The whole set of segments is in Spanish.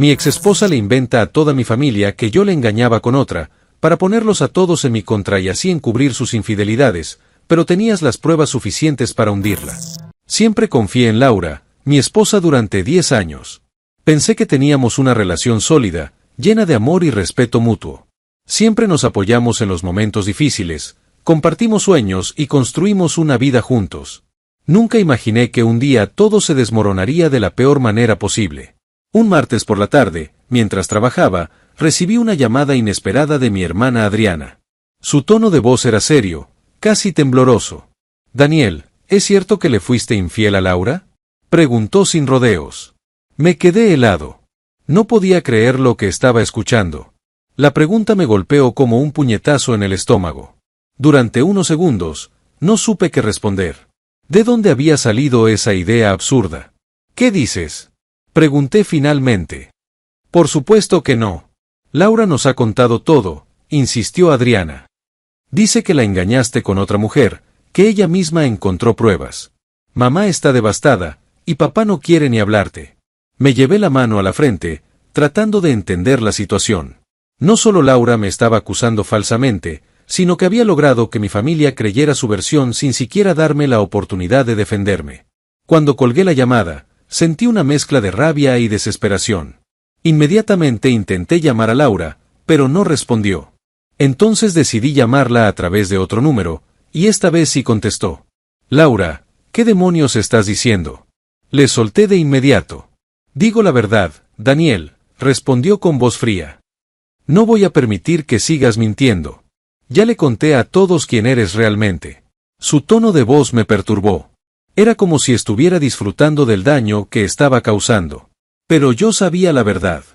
Mi exesposa le inventa a toda mi familia que yo le engañaba con otra, para ponerlos a todos en mi contra y así encubrir sus infidelidades, pero tenías las pruebas suficientes para hundirla. Siempre confié en Laura, mi esposa durante 10 años. Pensé que teníamos una relación sólida, llena de amor y respeto mutuo. Siempre nos apoyamos en los momentos difíciles, compartimos sueños y construimos una vida juntos. Nunca imaginé que un día todo se desmoronaría de la peor manera posible. Un martes por la tarde, mientras trabajaba, recibí una llamada inesperada de mi hermana Adriana. Su tono de voz era serio, casi tembloroso. «Daniel, ¿es cierto que le fuiste infiel a Laura?», preguntó sin rodeos. Me quedé helado. No podía creer lo que estaba escuchando. La pregunta me golpeó como un puñetazo en el estómago. Durante unos segundos, no supe qué responder. ¿De dónde había salido esa idea absurda? «¿Qué dices?», pregunté finalmente. «Por supuesto que no. Laura nos ha contado todo», insistió Adriana. «Dice que la engañaste con otra mujer, que ella misma encontró pruebas. Mamá está devastada, y papá no quiere ni hablarte». Me llevé la mano a la frente, tratando de entender la situación. No solo Laura me estaba acusando falsamente, sino que había logrado que mi familia creyera su versión sin siquiera darme la oportunidad de defenderme. Cuando colgué la llamada, sentí una mezcla de rabia y desesperación. Inmediatamente intenté llamar a Laura, pero no respondió. Entonces decidí llamarla a través de otro número, y esta vez sí contestó. «Laura, ¿qué demonios estás diciendo?», le solté de inmediato. «Digo la verdad, Daniel», respondió con voz fría. «No voy a permitir que sigas mintiendo. Ya le conté a todos quién eres realmente». Su tono de voz me perturbó. Era como si estuviera disfrutando del daño que estaba causando. Pero yo sabía la verdad.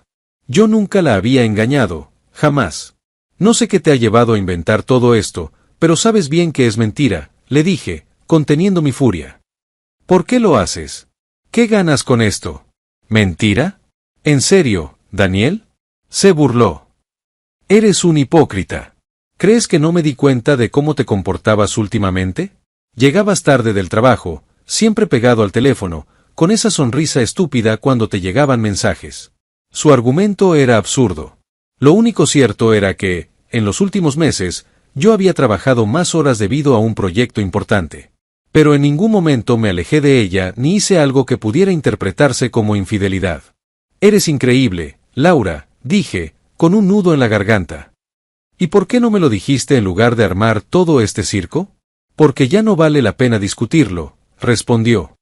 Yo nunca la había engañado, jamás. «No sé qué te ha llevado a inventar todo esto, pero sabes bien que es mentira», le dije, conteniendo mi furia. «¿Por qué lo haces? ¿Qué ganas con esto? ¿Mentira? ¿En serio, Daniel?», se burló. «Eres un hipócrita. ¿Crees que no me di cuenta de cómo te comportabas últimamente? Llegabas tarde del trabajo, siempre pegado al teléfono, con esa sonrisa estúpida cuando te llegaban mensajes». Su argumento era absurdo. Lo único cierto era que, en los últimos meses, yo había trabajado más horas debido a un proyecto importante. Pero en ningún momento me alejé de ella ni hice algo que pudiera interpretarse como infidelidad. «Eres increíble, Laura», dije, con un nudo en la garganta. «¿Y por qué no me lo dijiste en lugar de armar todo este circo?». «Porque ya no vale la pena discutirlo», respondió.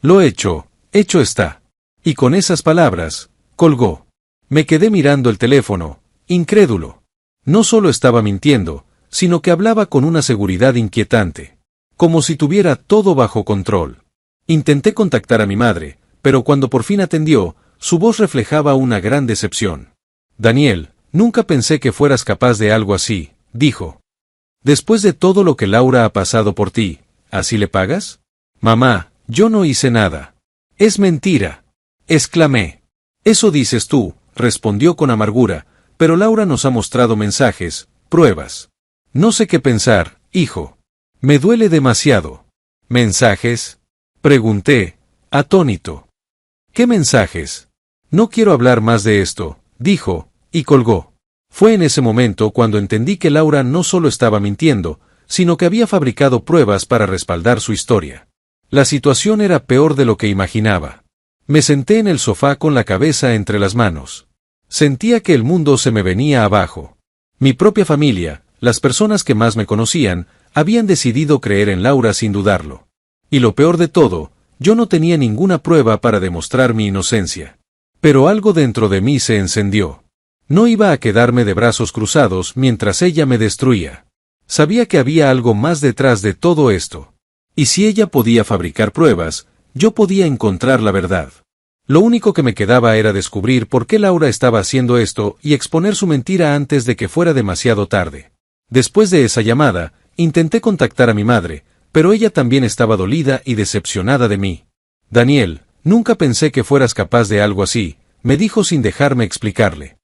«Lo hecho está». Y con esas palabras, colgó. Me quedé mirando el teléfono, incrédulo. No solo estaba mintiendo, sino que hablaba con una seguridad inquietante. Como si tuviera todo bajo control. Intenté contactar a mi madre, pero cuando por fin atendió, su voz reflejaba una gran decepción. «Daniel, nunca pensé que fueras capaz de algo así», dijo. «Después de todo lo que Laura ha pasado por ti, ¿así le pagas?». «Mamá, yo no hice nada». «Es mentira», exclamé. «Eso dices tú», respondió con amargura, «pero Laura nos ha mostrado mensajes, pruebas. No sé qué pensar, hijo. Me duele demasiado». «¿Mensajes?», pregunté, atónito. «¿Qué mensajes?». «No quiero hablar más de esto», dijo, y colgó. Fue en ese momento cuando entendí que Laura no solo estaba mintiendo, sino que había fabricado pruebas para respaldar su historia. La situación era peor de lo que imaginaba. Me senté en el sofá con la cabeza entre las manos. Sentía que el mundo se me venía abajo. Mi propia familia, las personas que más me conocían, habían decidido creer en Laura sin dudarlo. Y lo peor de todo, yo no tenía ninguna prueba para demostrar mi inocencia. Pero algo dentro de mí se encendió. No iba a quedarme de brazos cruzados mientras ella me destruía. Sabía que había algo más detrás de todo esto. Y si ella podía fabricar pruebas, yo podía encontrar la verdad. Lo único que me quedaba era descubrir por qué Laura estaba haciendo esto y exponer su mentira antes de que fuera demasiado tarde. Después de esa llamada, intenté contactar a mi madre, pero ella también estaba dolida y decepcionada de mí. «Daniel, nunca pensé que fueras capaz de algo así», me dijo sin dejarme explicarle.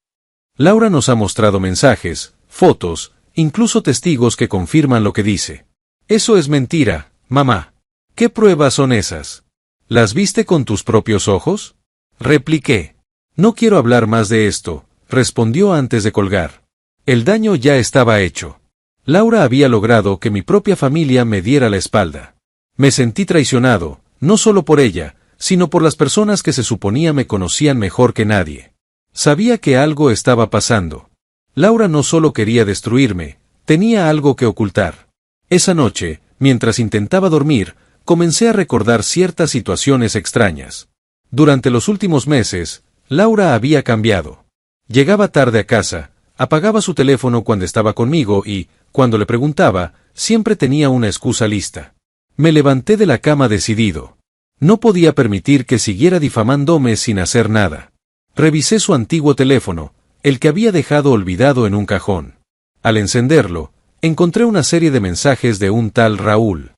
«Laura nos ha mostrado mensajes, fotos, incluso testigos que confirman lo que dice». «Eso es mentira, mamá». «¿Qué pruebas son esas? ¿Las viste con tus propios ojos?», repliqué. No quiero hablar más de esto, respondió antes de colgar. El daño ya estaba hecho. Laura había logrado que mi propia familia me diera la espalda. Me sentí traicionado, no solo por ella, sino por las personas que se suponía me conocían mejor que nadie. Sabía que algo estaba pasando. Laura no solo quería destruirme, tenía algo que ocultar. Esa noche, mientras intentaba dormir, comencé a recordar ciertas situaciones extrañas. Durante los últimos meses, Laura había cambiado. Llegaba tarde a casa, apagaba su teléfono cuando estaba conmigo y, cuando le preguntaba, siempre tenía una excusa lista. Me levanté de la cama decidido. No podía permitir que siguiera difamándome sin hacer nada. Revisé su antiguo teléfono, el que había dejado olvidado en un cajón. Al encenderlo, encontré una serie de mensajes de un tal Raúl.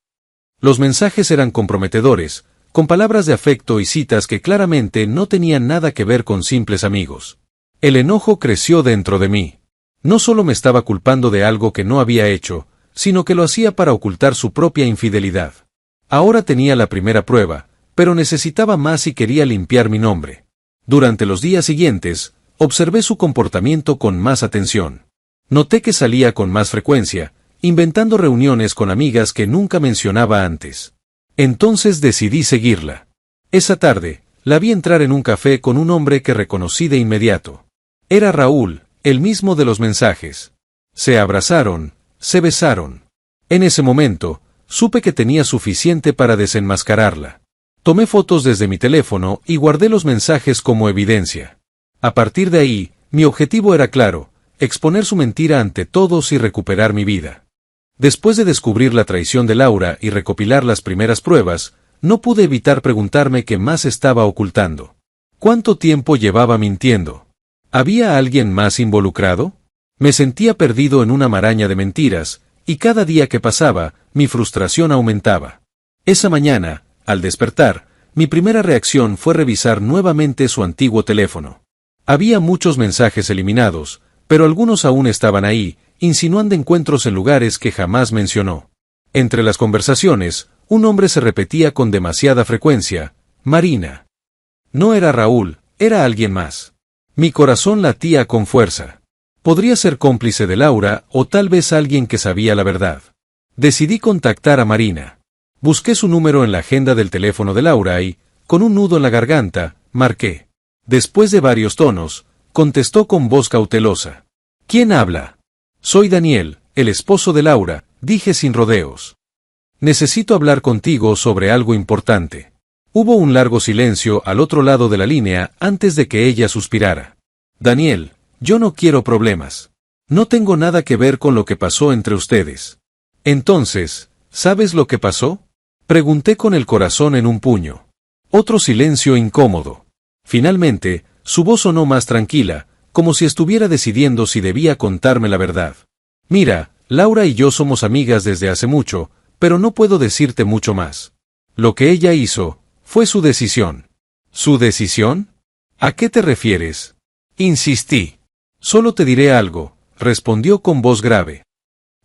Los mensajes eran comprometedores, con palabras de afecto y citas que claramente no tenían nada que ver con simples amigos. El enojo creció dentro de mí. No solo me estaba culpando de algo que no había hecho, sino que lo hacía para ocultar su propia infidelidad. Ahora tenía la primera prueba, pero necesitaba más y quería limpiar mi nombre. Durante los días siguientes, observé su comportamiento con más atención. Noté que salía con más frecuencia, inventando reuniones con amigas que nunca mencionaba antes. Entonces decidí seguirla. Esa tarde, la vi entrar en un café con un hombre que reconocí de inmediato. Era Raúl, el mismo de los mensajes. Se abrazaron, se besaron. En ese momento, supe que tenía suficiente para desenmascararla. Tomé fotos desde mi teléfono y guardé los mensajes como evidencia. A partir de ahí, mi objetivo era claro, exponer su mentira ante todos y recuperar mi vida. Después de descubrir la traición de Laura y recopilar las primeras pruebas, no pude evitar preguntarme qué más estaba ocultando. ¿Cuánto tiempo llevaba mintiendo? ¿Había alguien más involucrado? Me sentía perdido en una maraña de mentiras, y cada día que pasaba, mi frustración aumentaba. Esa mañana, al despertar, mi primera reacción fue revisar nuevamente su antiguo teléfono. Había muchos mensajes eliminados, pero algunos aún estaban ahí, insinuando encuentros en lugares que jamás mencionó. Entre las conversaciones, un nombre se repetía con demasiada frecuencia: Marina. No era Raúl, era alguien más. Mi corazón latía con fuerza. Podría ser cómplice de Laura o tal vez alguien que sabía la verdad. Decidí contactar a Marina. Busqué su número en la agenda del teléfono de Laura y, con un nudo en la garganta, marqué. Después de varios tonos, contestó con voz cautelosa. ¿Quién habla? Soy Daniel, el esposo de Laura, dije sin rodeos. Necesito hablar contigo sobre algo importante. Hubo un largo silencio al otro lado de la línea antes de que ella suspirara. Daniel, yo no quiero problemas. No tengo nada que ver con lo que pasó entre ustedes. Entonces, ¿sabes lo que pasó? Pregunté con el corazón en un puño. Otro silencio incómodo. Finalmente, su voz sonó más tranquila, como si estuviera decidiendo si debía contarme la verdad. Mira, Laura y yo somos amigas desde hace mucho, pero no puedo decirte mucho más. Lo que ella hizo, fue su decisión. ¿Su decisión? ¿A qué te refieres? Insistí. Solo te diré algo, respondió con voz grave.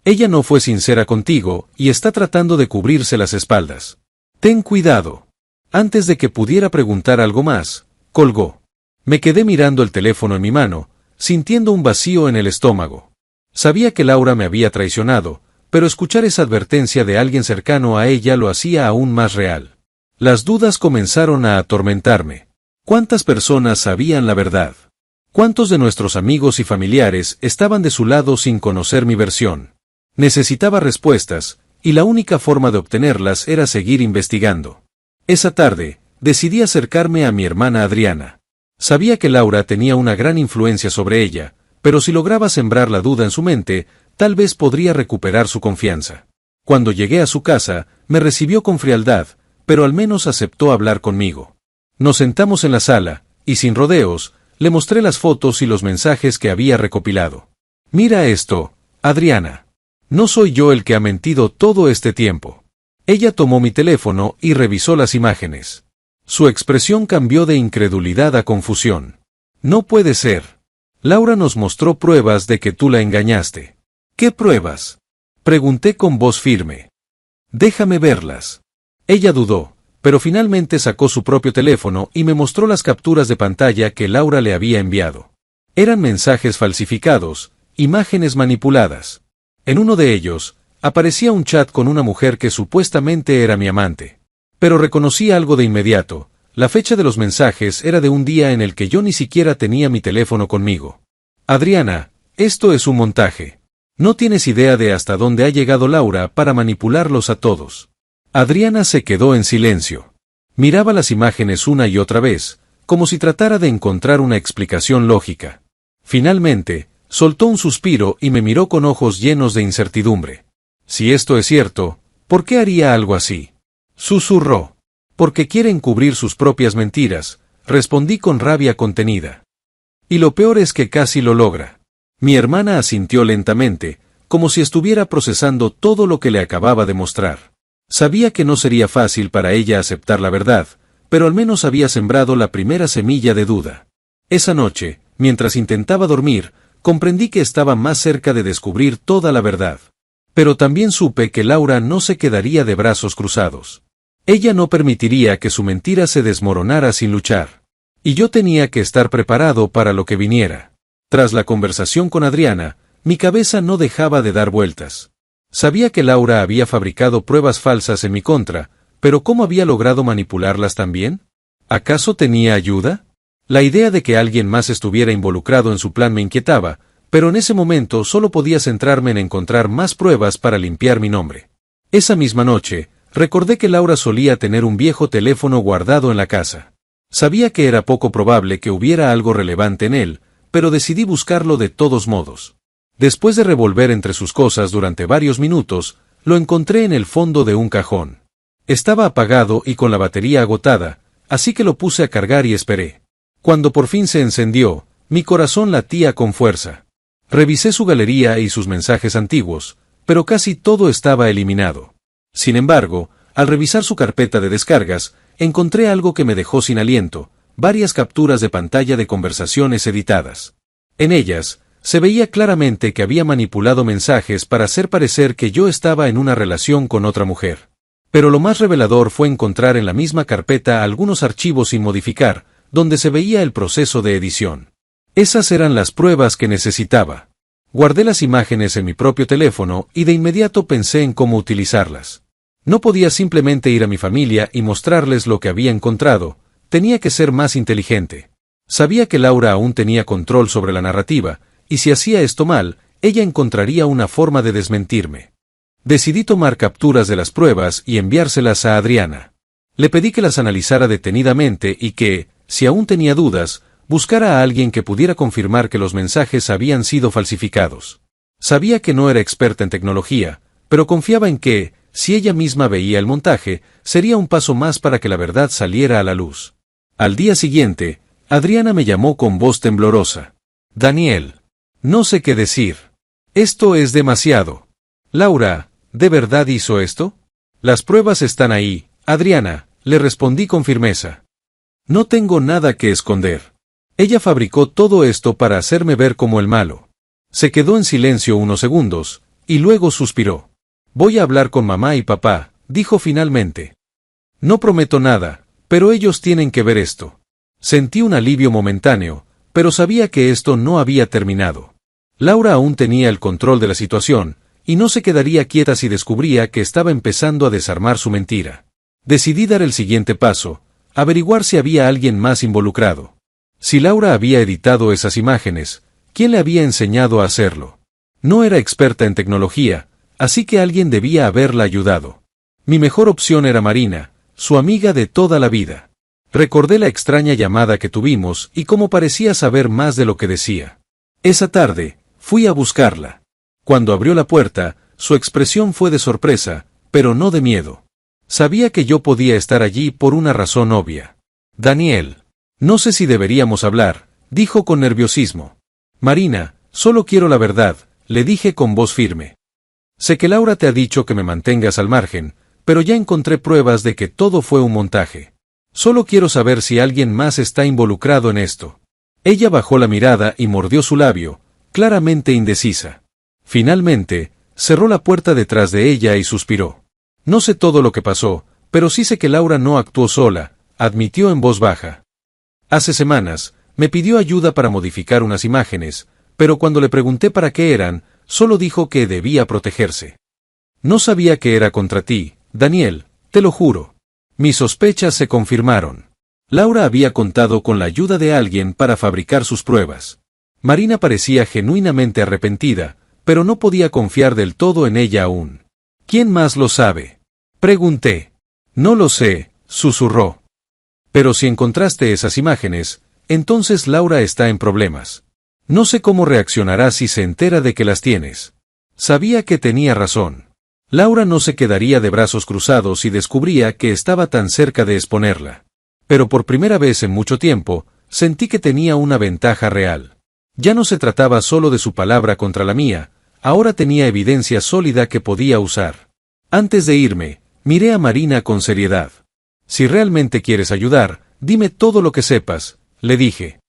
Ella no fue sincera contigo y está tratando de cubrirse las espaldas. Ten cuidado. Antes de que pudiera preguntar algo más, colgó. Me quedé mirando el teléfono en mi mano, sintiendo un vacío en el estómago. Sabía que Laura me había traicionado, pero escuchar esa advertencia de alguien cercano a ella lo hacía aún más real. Las dudas comenzaron a atormentarme. ¿Cuántas personas sabían la verdad? ¿Cuántos de nuestros amigos y familiares estaban de su lado sin conocer mi versión? Necesitaba respuestas, y la única forma de obtenerlas era seguir investigando. Esa tarde, decidí acercarme a mi hermana Adriana. Sabía que Laura tenía una gran influencia sobre ella, pero si lograba sembrar la duda en su mente, tal vez podría recuperar su confianza. Cuando llegué a su casa, me recibió con frialdad, pero al menos aceptó hablar conmigo. Nos sentamos en la sala, y sin rodeos, le mostré las fotos y los mensajes que había recopilado. Mira esto, Adriana. No soy yo el que ha mentido todo este tiempo. Ella tomó mi teléfono y revisó las imágenes. Su expresión cambió de incredulidad a confusión. No puede ser. Laura nos mostró pruebas de que tú la engañaste. ¿Qué pruebas? Pregunté con voz firme. Déjame verlas. Ella dudó, pero finalmente sacó su propio teléfono y me mostró las capturas de pantalla que Laura le había enviado. Eran mensajes falsificados, imágenes manipuladas. En uno de ellos, aparecía un chat con una mujer que supuestamente era mi amante. Pero reconocí algo de inmediato. La fecha de los mensajes era de un día en el que yo ni siquiera tenía mi teléfono conmigo. Adriana, esto es un montaje. No tienes idea de hasta dónde ha llegado Laura para manipularlos a todos. Adriana se quedó en silencio. Miraba las imágenes una y otra vez, como si tratara de encontrar una explicación lógica. Finalmente, soltó un suspiro y me miró con ojos llenos de incertidumbre. Si esto es cierto, ¿por qué haría algo así? Susurró. Porque quiere encubrir sus propias mentiras, respondí con rabia contenida. Y lo peor es que casi lo logra. Mi hermana asintió lentamente, como si estuviera procesando todo lo que le acababa de mostrar. Sabía que no sería fácil para ella aceptar la verdad, pero al menos había sembrado la primera semilla de duda. Esa noche, mientras intentaba dormir, comprendí que estaba más cerca de descubrir toda la verdad. Pero también supe que Laura no se quedaría de brazos cruzados. Ella no permitiría que su mentira se desmoronara sin luchar. Y yo tenía que estar preparado para lo que viniera. Tras la conversación con Adriana, mi cabeza no dejaba de dar vueltas. Sabía que Laura había fabricado pruebas falsas en mi contra, pero ¿cómo había logrado manipularlas también? ¿Acaso tenía ayuda? La idea de que alguien más estuviera involucrado en su plan me inquietaba, pero en ese momento solo podía centrarme en encontrar más pruebas para limpiar mi nombre. Esa misma noche, recordé que Laura solía tener un viejo teléfono guardado en la casa. Sabía que era poco probable que hubiera algo relevante en él, pero decidí buscarlo de todos modos. Después de revolver entre sus cosas durante varios minutos, lo encontré en el fondo de un cajón. Estaba apagado y con la batería agotada, así que lo puse a cargar y esperé. Cuando por fin se encendió, mi corazón latía con fuerza. Revisé su galería y sus mensajes antiguos, pero casi todo estaba eliminado. Sin embargo, al revisar su carpeta de descargas, encontré algo que me dejó sin aliento, varias capturas de pantalla de conversaciones editadas. En ellas, se veía claramente que había manipulado mensajes para hacer parecer que yo estaba en una relación con otra mujer. Pero lo más revelador fue encontrar en la misma carpeta algunos archivos sin modificar, donde se veía el proceso de edición. Esas eran las pruebas que necesitaba. Guardé las imágenes en mi propio teléfono y de inmediato pensé en cómo utilizarlas. No podía simplemente ir a mi familia y mostrarles lo que había encontrado, tenía que ser más inteligente. Sabía que Laura aún tenía control sobre la narrativa, y si hacía esto mal, ella encontraría una forma de desmentirme. Decidí tomar capturas de las pruebas y enviárselas a Adriana. Le pedí que las analizara detenidamente y que, si aún tenía dudas, buscara a alguien que pudiera confirmar que los mensajes habían sido falsificados. Sabía que no era experta en tecnología, pero confiaba en que, si ella misma veía el montaje, sería un paso más para que la verdad saliera a la luz. Al día siguiente, Adriana me llamó con voz temblorosa. Daniel. No sé qué decir. Esto es demasiado. Laura, ¿de verdad hizo esto? Las pruebas están ahí, Adriana, le respondí con firmeza. No tengo nada que esconder. Ella fabricó todo esto para hacerme ver como el malo. Se quedó en silencio unos segundos, y luego suspiró. Voy a hablar con mamá y papá, dijo finalmente. No prometo nada, pero ellos tienen que ver esto. Sentí un alivio momentáneo, pero sabía que esto no había terminado. Laura aún tenía el control de la situación, y no se quedaría quieta si descubría que estaba empezando a desarmar su mentira. Decidí dar el siguiente paso, averiguar si había alguien más involucrado. Si Laura había editado esas imágenes, ¿quién le había enseñado a hacerlo? No era experta en tecnología, así que alguien debía haberla ayudado. Mi mejor opción era Marina, su amiga de toda la vida. Recordé la extraña llamada que tuvimos y cómo parecía saber más de lo que decía. Esa tarde, fui a buscarla. Cuando abrió la puerta, su expresión fue de sorpresa, pero no de miedo. Sabía que yo podía estar allí por una razón obvia. Daniel. No sé si deberíamos hablar, dijo con nerviosismo. Marina, solo quiero la verdad, le dije con voz firme. Sé que Laura te ha dicho que me mantengas al margen, pero ya encontré pruebas de que todo fue un montaje. Solo quiero saber si alguien más está involucrado en esto. Ella bajó la mirada y mordió su labio, claramente indecisa. Finalmente, cerró la puerta detrás de ella y suspiró. No sé todo lo que pasó, pero sí sé que Laura no actuó sola, admitió en voz baja. Hace semanas, me pidió ayuda para modificar unas imágenes, pero cuando le pregunté para qué eran, solo dijo que debía protegerse. No sabía que era contra ti, Daniel, te lo juro. Mis sospechas se confirmaron. Laura había contado con la ayuda de alguien para fabricar sus pruebas. Marina parecía genuinamente arrepentida, pero no podía confiar del todo en ella aún. ¿Quién más lo sabe? Pregunté. No lo sé, susurró. Pero si encontraste esas imágenes, entonces Laura está en problemas. No sé cómo reaccionará si se entera de que las tienes. Sabía que tenía razón. Laura no se quedaría de brazos cruzados si descubría que estaba tan cerca de exponerla. Pero por primera vez en mucho tiempo, sentí que tenía una ventaja real. Ya no se trataba solo de su palabra contra la mía, ahora tenía evidencia sólida que podía usar. Antes de irme, miré a Marina con seriedad. Si realmente quieres ayudar, dime todo lo que sepas, le dije.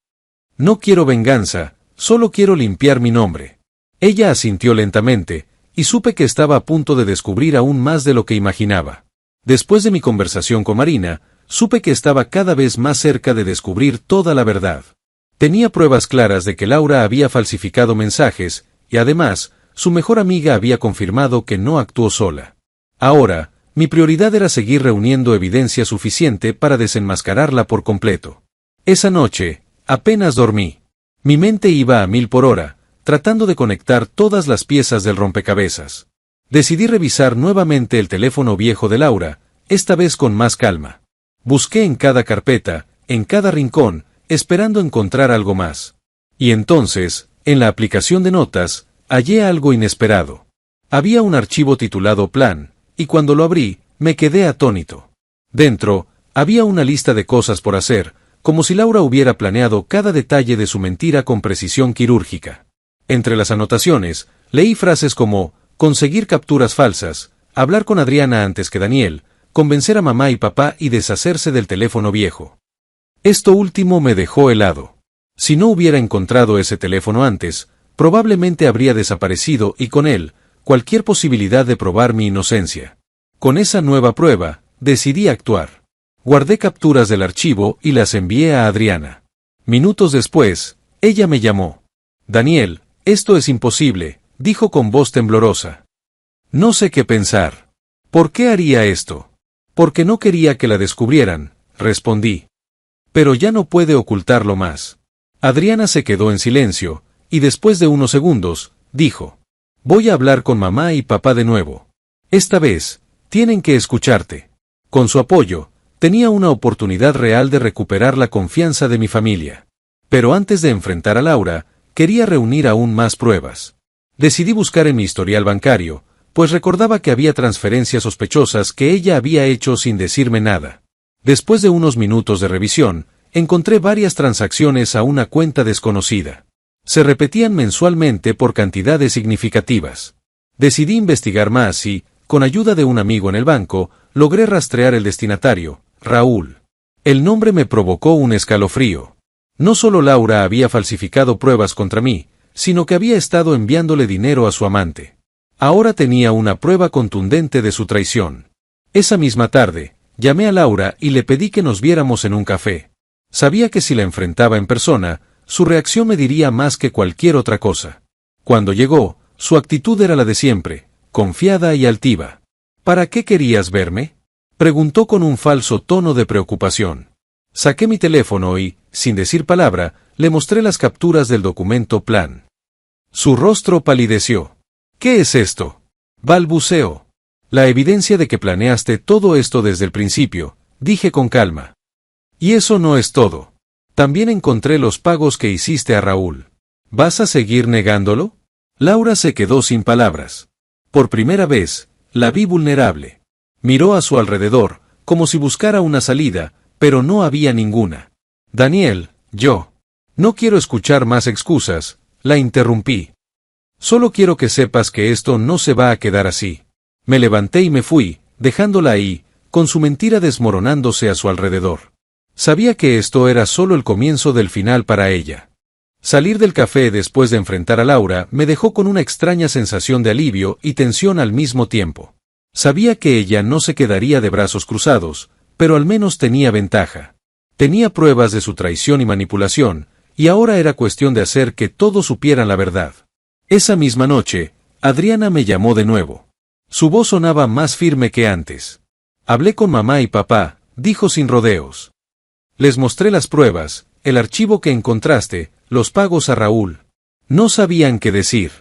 No quiero venganza, solo quiero limpiar mi nombre. Ella asintió lentamente, y supe que estaba a punto de descubrir aún más de lo que imaginaba. Después de mi conversación con Marina, supe que estaba cada vez más cerca de descubrir toda la verdad. Tenía pruebas claras de que Laura había falsificado mensajes, y además, su mejor amiga había confirmado que no actuó sola. Ahora, mi prioridad era seguir reuniendo evidencia suficiente para desenmascararla por completo. Esa noche, apenas dormí. Mi mente iba a 1000 por hora, tratando de conectar todas las piezas del rompecabezas. Decidí revisar nuevamente el teléfono viejo de Laura, esta vez con más calma. Busqué en cada carpeta, en cada rincón, esperando encontrar algo más. Y entonces, en la aplicación de notas, hallé algo inesperado. Había un archivo titulado Plan, y cuando lo abrí, me quedé atónito. Dentro, había una lista de cosas por hacer, como si Laura hubiera planeado cada detalle de su mentira con precisión quirúrgica. Entre las anotaciones, leí frases como, conseguir capturas falsas, hablar con Adriana antes que Daniel, convencer a mamá y papá y deshacerse del teléfono viejo. Esto último me dejó helado. Si no hubiera encontrado ese teléfono antes, probablemente habría desaparecido y con él, cualquier posibilidad de probar mi inocencia. Con esa nueva prueba, decidí actuar. Guardé capturas del archivo y las envié a Adriana. Minutos después, ella me llamó. Daniel, esto es imposible, dijo con voz temblorosa. No sé qué pensar. ¿Por qué haría esto? Porque no quería que la descubrieran, respondí. Pero ya no puede ocultarlo más. Adriana se quedó en silencio, y después de unos segundos, dijo. Voy a hablar con mamá y papá de nuevo. Esta vez, tienen que escucharte. Con su apoyo, tenía una oportunidad real de recuperar la confianza de mi familia. Pero antes de enfrentar a Laura, quería reunir aún más pruebas. Decidí buscar en mi historial bancario, pues recordaba que había transferencias sospechosas que ella había hecho sin decirme nada. Después de unos minutos de revisión, encontré varias transacciones a una cuenta desconocida. Se repetían mensualmente por cantidades significativas. Decidí investigar más y, con ayuda de un amigo en el banco, logré rastrear el destinatario, Raúl. El nombre me provocó un escalofrío. No solo Laura había falsificado pruebas contra mí, sino que había estado enviándole dinero a su amante. Ahora tenía una prueba contundente de su traición. Esa misma tarde, llamé a Laura y le pedí que nos viéramos en un café. Sabía que si la enfrentaba en persona, su reacción me diría más que cualquier otra cosa. Cuando llegó, su actitud era la de siempre, confiada y altiva. ¿Para qué querías verme?, preguntó con un falso tono de preocupación. Saqué mi teléfono y, sin decir palabra, le mostré las capturas del documento Plan. Su rostro palideció. ¿Qué es esto?, balbuceó. La evidencia de que planeaste todo esto desde el principio, dije con calma. Y eso no es todo. También encontré los pagos que hiciste a Raúl. ¿Vas a seguir negándolo? Laura se quedó sin palabras. Por primera vez, la vi vulnerable. Miró a su alrededor, como si buscara una salida, pero no había ninguna. Daniel, yo. No quiero escuchar más excusas, la interrumpí. Solo quiero que sepas que esto no se va a quedar así. Me levanté y me fui, dejándola ahí, con su mentira desmoronándose a su alrededor. Sabía que esto era solo el comienzo del final para ella. Salir del café después de enfrentar a Laura me dejó con una extraña sensación de alivio y tensión al mismo tiempo. Sabía que ella no se quedaría de brazos cruzados, pero al menos tenía ventaja. Tenía pruebas de su traición y manipulación, y ahora era cuestión de hacer que todos supieran la verdad. Esa misma noche, Adriana me llamó de nuevo. Su voz sonaba más firme que antes. Hablé con mamá y papá, dijo sin rodeos. Les mostré las pruebas, el archivo que encontraste, los pagos a Raúl. No sabían qué decir.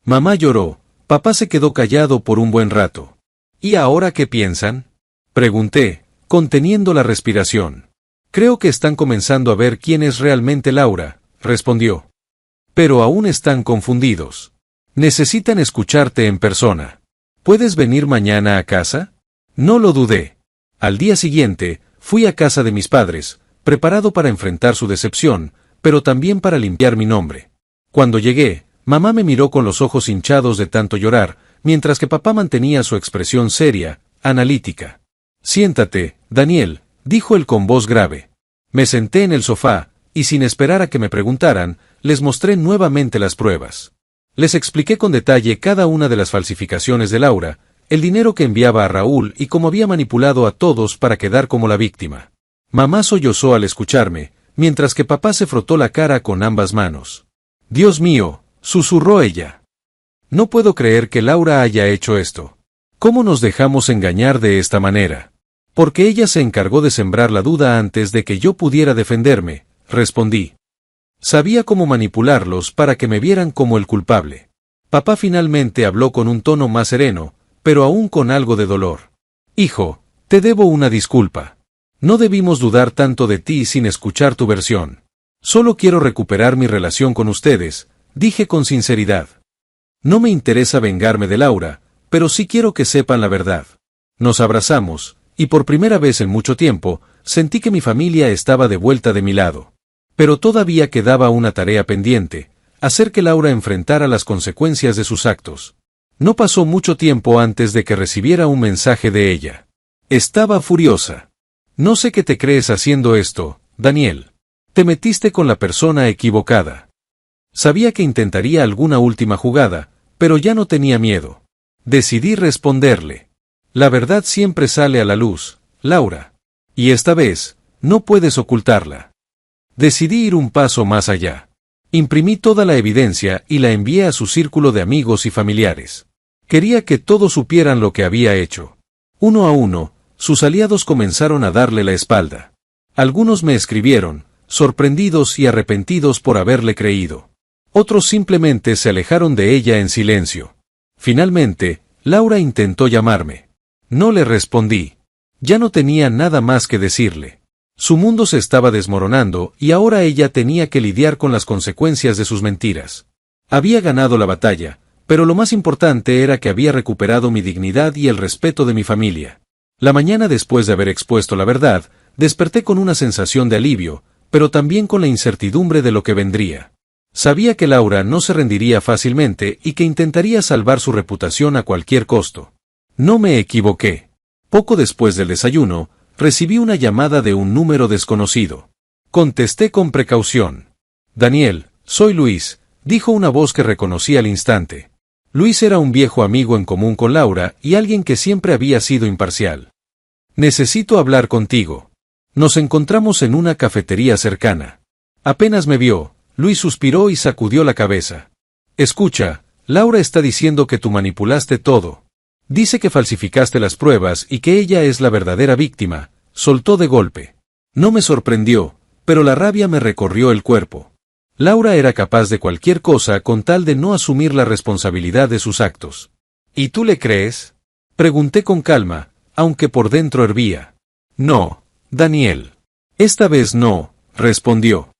Mamá lloró, papá se quedó callado por un buen rato. ¿Y ahora qué piensan? Pregunté, conteniendo la respiración. Creo que están comenzando a ver quién es realmente Laura, respondió. Pero aún están confundidos. Necesitan escucharte en persona. ¿Puedes venir mañana a casa? No lo dudé. Al día siguiente, fui a casa de mis padres, preparado para enfrentar su decepción, pero también para limpiar mi nombre. Cuando llegué, mamá me miró con los ojos hinchados de tanto llorar, mientras que papá mantenía su expresión seria, analítica. Siéntate, Daniel, dijo él con voz grave. Me senté en el sofá, y sin esperar a que me preguntaran, les mostré nuevamente las pruebas. Les expliqué con detalle cada una de las falsificaciones de Laura, el dinero que enviaba a Raúl y cómo había manipulado a todos para quedar como la víctima. Mamá sollozó al escucharme, mientras que papá se frotó la cara con ambas manos. Dios mío, susurró ella. No puedo creer que Laura haya hecho esto. ¿Cómo nos dejamos engañar de esta manera? Porque ella se encargó de sembrar la duda antes de que yo pudiera defenderme, respondí. Sabía cómo manipularlos para que me vieran como el culpable. Papá finalmente habló con un tono más sereno, pero aún con algo de dolor. Hijo, te debo una disculpa. No debimos dudar tanto de ti sin escuchar tu versión. Solo quiero recuperar mi relación con ustedes, dije con sinceridad. No me interesa vengarme de Laura, pero sí quiero que sepan la verdad. Nos abrazamos, y por primera vez en mucho tiempo, sentí que mi familia estaba de vuelta de mi lado. Pero todavía quedaba una tarea pendiente, hacer que Laura enfrentara las consecuencias de sus actos. No pasó mucho tiempo antes de que recibiera un mensaje de ella. Estaba furiosa. No sé qué te crees haciendo esto, Daniel. Te metiste con la persona equivocada. Sabía que intentaría alguna última jugada, pero ya no tenía miedo. Decidí responderle. La verdad siempre sale a la luz, Laura. Y esta vez, no puedes ocultarla. Decidí ir un paso más allá. Imprimí toda la evidencia y la envié a su círculo de amigos y familiares. Quería que todos supieran lo que había hecho. Uno a uno, sus aliados comenzaron a darle la espalda. Algunos me escribieron, sorprendidos y arrepentidos por haberle creído. Otros simplemente se alejaron de ella en silencio. Finalmente, Laura intentó llamarme. No le respondí. Ya no tenía nada más que decirle. Su mundo se estaba desmoronando y ahora ella tenía que lidiar con las consecuencias de sus mentiras. Había ganado la batalla, pero lo más importante era que había recuperado mi dignidad y el respeto de mi familia. La mañana después de haber expuesto la verdad, desperté con una sensación de alivio, pero también con la incertidumbre de lo que vendría. Sabía que Laura no se rendiría fácilmente y que intentaría salvar su reputación a cualquier costo. No me equivoqué. Poco después del desayuno, recibí una llamada de un número desconocido. Contesté con precaución. Daniel, soy Luis, dijo una voz que reconocí al instante. Luis era un viejo amigo en común con Laura y alguien que siempre había sido imparcial. Necesito hablar contigo. Nos encontramos en una cafetería cercana. Apenas me vio, Luis suspiró y sacudió la cabeza. Escucha, Laura está diciendo que tú manipulaste todo. Dice que falsificaste las pruebas y que ella es la verdadera víctima, soltó de golpe. No me sorprendió, pero la rabia me recorrió el cuerpo. Laura era capaz de cualquier cosa con tal de no asumir la responsabilidad de sus actos. ¿Y tú le crees? Pregunté con calma, aunque por dentro hervía. No, Daniel. Esta vez no, respondió.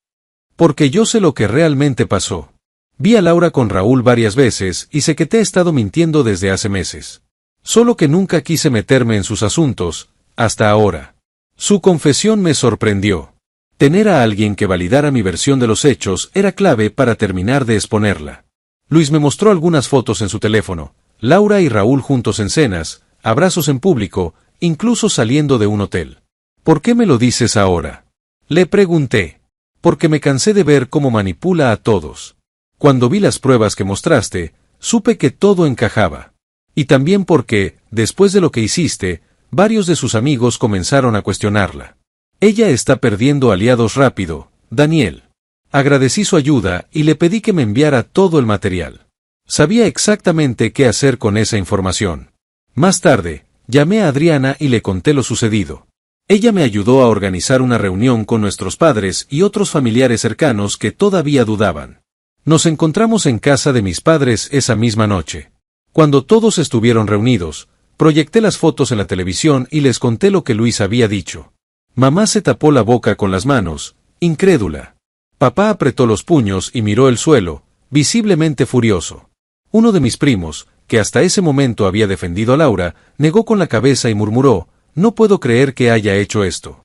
Porque yo sé lo que realmente pasó. Vi a Laura con Raúl varias veces y sé que te he estado mintiendo desde hace meses. Solo que nunca quise meterme en sus asuntos, hasta ahora. Su confesión me sorprendió. Tener a alguien que validara mi versión de los hechos era clave para terminar de exponerla. Luis me mostró algunas fotos en su teléfono, Laura y Raúl juntos en cenas, abrazos en público, incluso saliendo de un hotel. ¿Por qué me lo dices ahora? Le pregunté. Porque me cansé de ver cómo manipula a todos. Cuando vi las pruebas que mostraste, supe que todo encajaba. Y también porque, después de lo que hiciste, varios de sus amigos comenzaron a cuestionarla. Ella está perdiendo aliados rápido, Daniel. Agradecí su ayuda y le pedí que me enviara todo el material. Sabía exactamente qué hacer con esa información. Más tarde, llamé a Adriana y le conté lo sucedido. Ella me ayudó a organizar una reunión con nuestros padres y otros familiares cercanos que todavía dudaban. Nos encontramos en casa de mis padres esa misma noche. Cuando todos estuvieron reunidos, proyecté las fotos en la televisión y les conté lo que Luis había dicho. Mamá se tapó la boca con las manos, incrédula. Papá apretó los puños y miró el suelo, visiblemente furioso. Uno de mis primos, que hasta ese momento había defendido a Laura, negó con la cabeza y murmuró: «No puedo creer que haya hecho esto».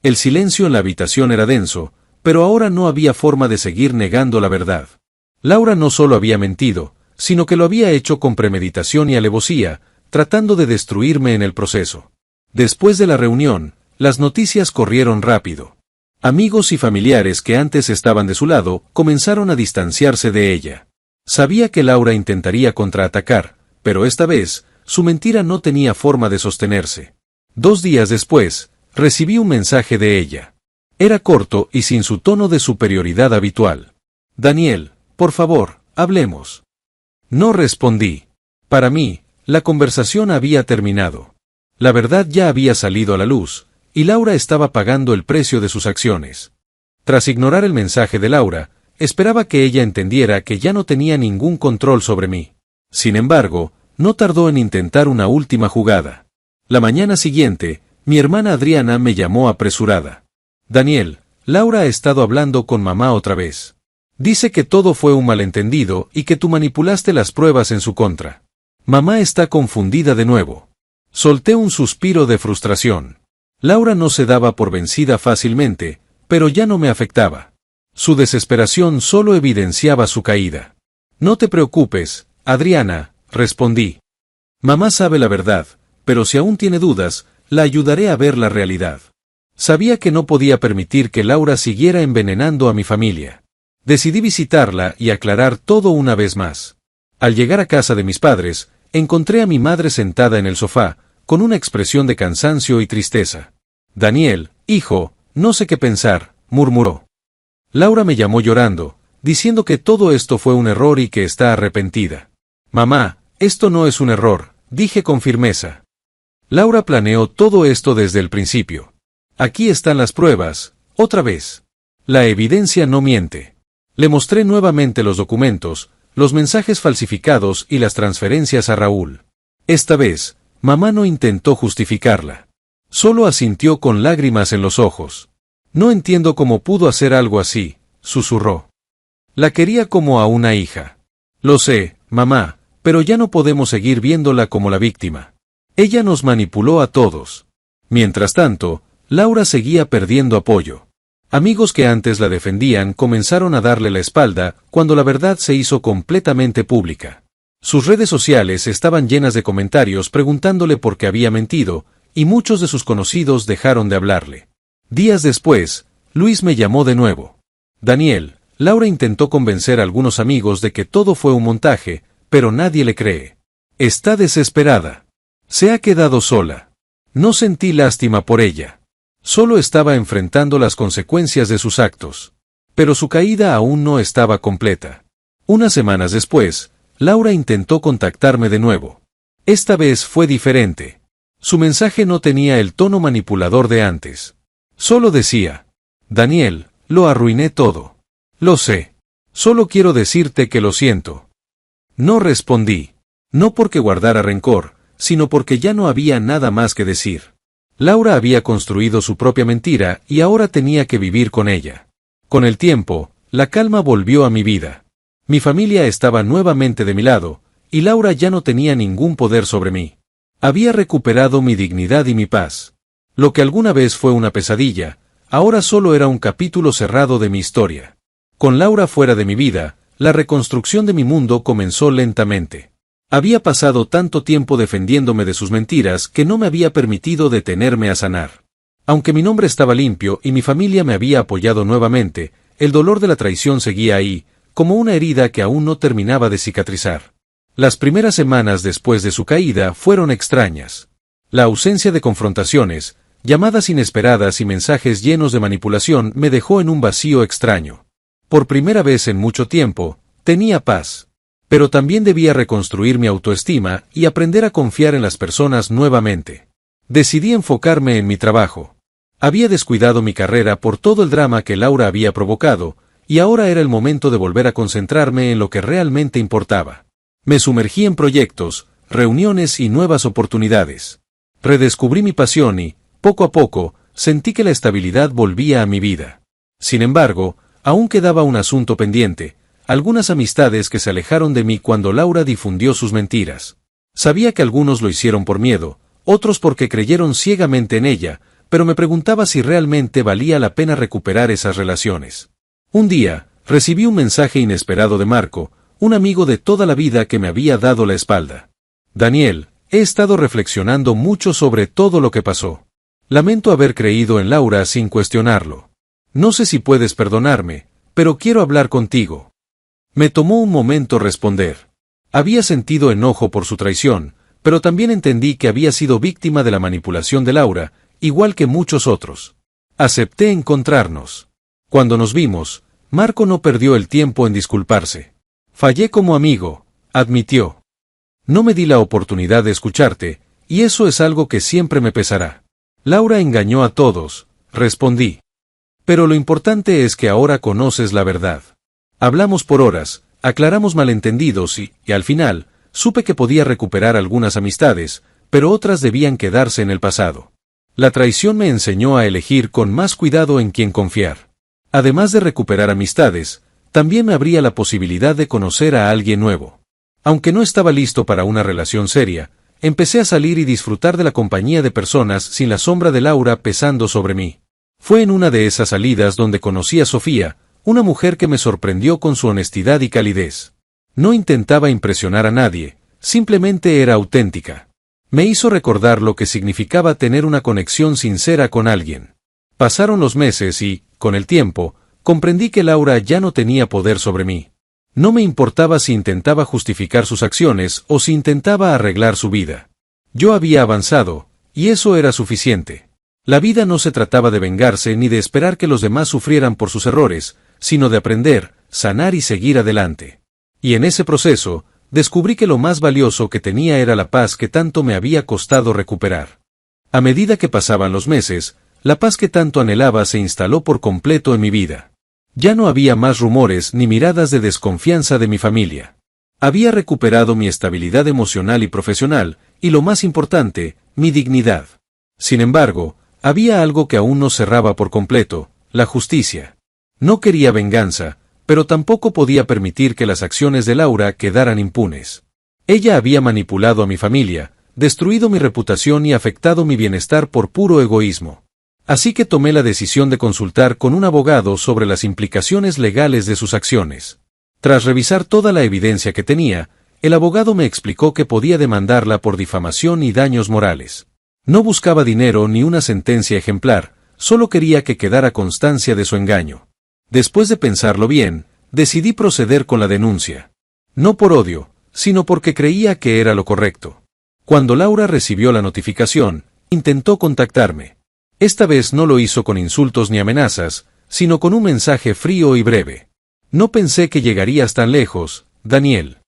El silencio en la habitación era denso, pero ahora no había forma de seguir negando la verdad. Laura no solo había mentido, sino que lo había hecho con premeditación y alevosía, tratando de destruirme en el proceso. Después de la reunión, las noticias corrieron rápido. Amigos y familiares que antes estaban de su lado comenzaron a distanciarse de ella. Sabía que Laura intentaría contraatacar, pero esta vez, su mentira no tenía forma de sostenerse. 2 días después, recibí un mensaje de ella. Era corto y sin su tono de superioridad habitual. «Daniel, por favor, hablemos». No respondí. Para mí, la conversación había terminado. La verdad ya había salido a la luz, y Laura estaba pagando el precio de sus acciones. Tras ignorar el mensaje de Laura, esperaba que ella entendiera que ya no tenía ningún control sobre mí. Sin embargo, no tardó en intentar una última jugada. La mañana siguiente, mi hermana Adriana me llamó apresurada. «Daniel, Laura ha estado hablando con mamá otra vez. Dice que todo fue un malentendido y que tú manipulaste las pruebas en su contra. Mamá está confundida de nuevo». Solté un suspiro de frustración. Laura no se daba por vencida fácilmente, pero ya no me afectaba. Su desesperación solo evidenciaba su caída. «No te preocupes, Adriana», respondí. «Mamá sabe la verdad, pero si aún tiene dudas, la ayudaré a ver la realidad». Sabía que no podía permitir que Laura siguiera envenenando a mi familia. Decidí visitarla y aclarar todo una vez más. Al llegar a casa de mis padres, encontré a mi madre sentada en el sofá, con una expresión de cansancio y tristeza. «Daniel, hijo, no sé qué pensar», murmuró. Laura me llamó llorando, diciendo que todo esto fue un error y que está arrepentida. «Mamá, esto no es un error», dije con firmeza. Laura planeó todo esto desde el principio. «Aquí están las pruebas, otra vez. La evidencia no miente». Le mostré nuevamente los documentos, los mensajes falsificados y las transferencias a Raúl. Esta vez, mamá no intentó justificarla. Solo asintió con lágrimas en los ojos. «No entiendo cómo pudo hacer algo así», susurró. «La quería como a una hija». «Lo sé, mamá, pero ya no podemos seguir viéndola como la víctima. Ella nos manipuló a todos». Mientras tanto, Laura seguía perdiendo apoyo. Amigos que antes la defendían comenzaron a darle la espalda cuando la verdad se hizo completamente pública. Sus redes sociales estaban llenas de comentarios preguntándole por qué había mentido, y muchos de sus conocidos dejaron de hablarle. Días después, Luis me llamó de nuevo. «Daniel, Laura intentó convencer a algunos amigos de que todo fue un montaje, pero nadie le cree. Está desesperada. Se ha quedado sola. No sentí lástima por ella. Solo estaba enfrentando las consecuencias de sus actos. Pero su caída aún no estaba completa». Unas semanas después, Laura intentó contactarme de nuevo. Esta vez fue diferente. Su mensaje no tenía el tono manipulador de antes. Solo decía: «Daniel, lo arruiné todo. Lo sé. Solo quiero decirte que lo siento». No respondí. No porque guardara rencor, sino porque ya no había nada más que decir. Laura había construido su propia mentira y ahora tenía que vivir con ella. Con el tiempo, la calma volvió a mi vida. Mi familia estaba nuevamente de mi lado, y Laura ya no tenía ningún poder sobre mí. Había recuperado mi dignidad y mi paz. Lo que alguna vez fue una pesadilla, ahora solo era un capítulo cerrado de mi historia. Con Laura fuera de mi vida, la reconstrucción de mi mundo comenzó lentamente. Había pasado tanto tiempo defendiéndome de sus mentiras que no me había permitido detenerme a sanar. Aunque mi nombre estaba limpio y mi familia me había apoyado nuevamente, el dolor de la traición seguía ahí, como una herida que aún no terminaba de cicatrizar. Las primeras semanas después de su caída fueron extrañas. La ausencia de confrontaciones, llamadas inesperadas y mensajes llenos de manipulación me dejó en un vacío extraño. Por primera vez en mucho tiempo, tenía paz. Pero también debía reconstruir mi autoestima y aprender a confiar en las personas nuevamente. Decidí enfocarme en mi trabajo. Había descuidado mi carrera por todo el drama que Laura había provocado, y ahora era el momento de volver a concentrarme en lo que realmente importaba. Me sumergí en proyectos, reuniones y nuevas oportunidades. Redescubrí mi pasión y, poco a poco, sentí que la estabilidad volvía a mi vida. Sin embargo, aún quedaba un asunto pendiente, algunas amistades que se alejaron de mí cuando Laura difundió sus mentiras. Sabía que algunos lo hicieron por miedo, otros porque creyeron ciegamente en ella, pero me preguntaba si realmente valía la pena recuperar esas relaciones. Un día, recibí un mensaje inesperado de Marco, un amigo de toda la vida que me había dado la espalda. Daniel, he estado reflexionando mucho sobre todo lo que pasó. Lamento haber creído en Laura sin cuestionarlo. No sé si puedes perdonarme, pero quiero hablar contigo. Me tomó un momento responder. Había sentido enojo por su traición, pero también entendí que había sido víctima de la manipulación de Laura, igual que muchos otros. Acepté encontrarnos. Cuando nos vimos, Marco no perdió el tiempo en disculparse. Fallé como amigo, admitió. No me di la oportunidad de escucharte, y eso es algo que siempre me pesará. Laura engañó a todos, respondí. Pero lo importante es que ahora conoces la verdad. Hablamos por horas, aclaramos malentendidos y al final, supe que podía recuperar algunas amistades, pero otras debían quedarse en el pasado. La traición me enseñó a elegir con más cuidado en quién confiar. Además de recuperar amistades, también me abría la posibilidad de conocer a alguien nuevo. Aunque no estaba listo para una relación seria, empecé a salir y disfrutar de la compañía de personas sin la sombra de Laura pesando sobre mí. Fue en una de esas salidas donde conocí a Sofía, una mujer que me sorprendió con su honestidad y calidez. No intentaba impresionar a nadie, simplemente era auténtica. Me hizo recordar lo que significaba tener una conexión sincera con alguien. Pasaron los meses y, con el tiempo, comprendí que Laura ya no tenía poder sobre mí. No me importaba si intentaba justificar sus acciones o si intentaba arreglar su vida. Yo había avanzado, y eso era suficiente. La vida no se trataba de vengarse ni de esperar que los demás sufrieran por sus errores, sino de aprender, sanar y seguir adelante. Y en ese proceso, descubrí que lo más valioso que tenía era la paz que tanto me había costado recuperar. A medida que pasaban los meses, la paz que tanto anhelaba se instaló por completo en mi vida. Ya no había más rumores ni miradas de desconfianza de mi familia. Había recuperado mi estabilidad emocional y profesional, y lo más importante, mi dignidad. Sin embargo, había algo que aún no cerraba por completo, la justicia. No quería venganza, pero tampoco podía permitir que las acciones de Laura quedaran impunes. Ella había manipulado a mi familia, destruido mi reputación y afectado mi bienestar por puro egoísmo. Así que tomé la decisión de consultar con un abogado sobre las implicaciones legales de sus acciones. Tras revisar toda la evidencia que tenía, el abogado me explicó que podía demandarla por difamación y daños morales. No buscaba dinero ni una sentencia ejemplar, solo quería que quedara constancia de su engaño. Después de pensarlo bien, decidí proceder con la denuncia. No por odio, sino porque creía que era lo correcto. Cuando Laura recibió la notificación, intentó contactarme. Esta vez no lo hizo con insultos ni amenazas, sino con un mensaje frío y breve. No pensé que llegarías tan lejos, Daniel.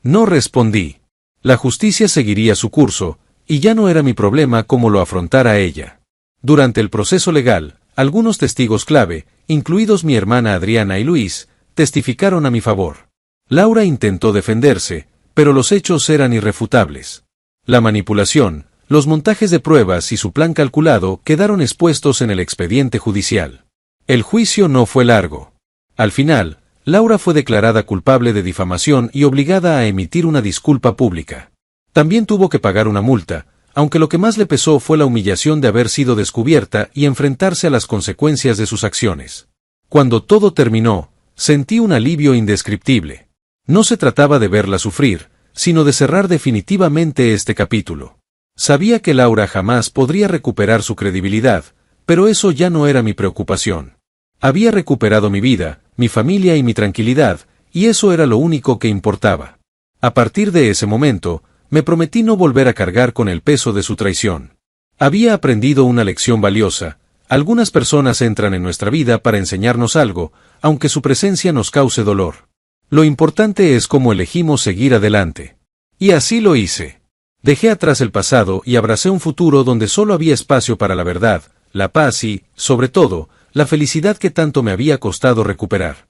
No respondí. La justicia seguiría su curso, y ya no era mi problema cómo lo afrontara ella. Durante el proceso legal, algunos testigos clave, incluidos mi hermana Adriana y Luis, testificaron a mi favor. Laura intentó defenderse, pero los hechos eran irrefutables. La manipulación, los montajes de pruebas y su plan calculado quedaron expuestos en el expediente judicial. El juicio no fue largo. Al final, Laura fue declarada culpable de difamación y obligada a emitir una disculpa pública. También tuvo que pagar una multa, aunque lo que más le pesó fue la humillación de haber sido descubierta y enfrentarse a las consecuencias de sus acciones. Cuando todo terminó, sentí un alivio indescriptible. No se trataba de verla sufrir, sino de cerrar definitivamente este capítulo. Sabía que Laura jamás podría recuperar su credibilidad, pero eso ya no era mi preocupación. Había recuperado mi vida, mi familia y mi tranquilidad, y eso era lo único que importaba. A partir de ese momento, me prometí no volver a cargar con el peso de su traición. Había aprendido una lección valiosa. Algunas personas entran en nuestra vida para enseñarnos algo, aunque su presencia nos cause dolor. Lo importante es cómo elegimos seguir adelante. Y así lo hice. Dejé atrás el pasado y abracé un futuro donde solo había espacio para la verdad, la paz y, sobre todo, la felicidad que tanto me había costado recuperar.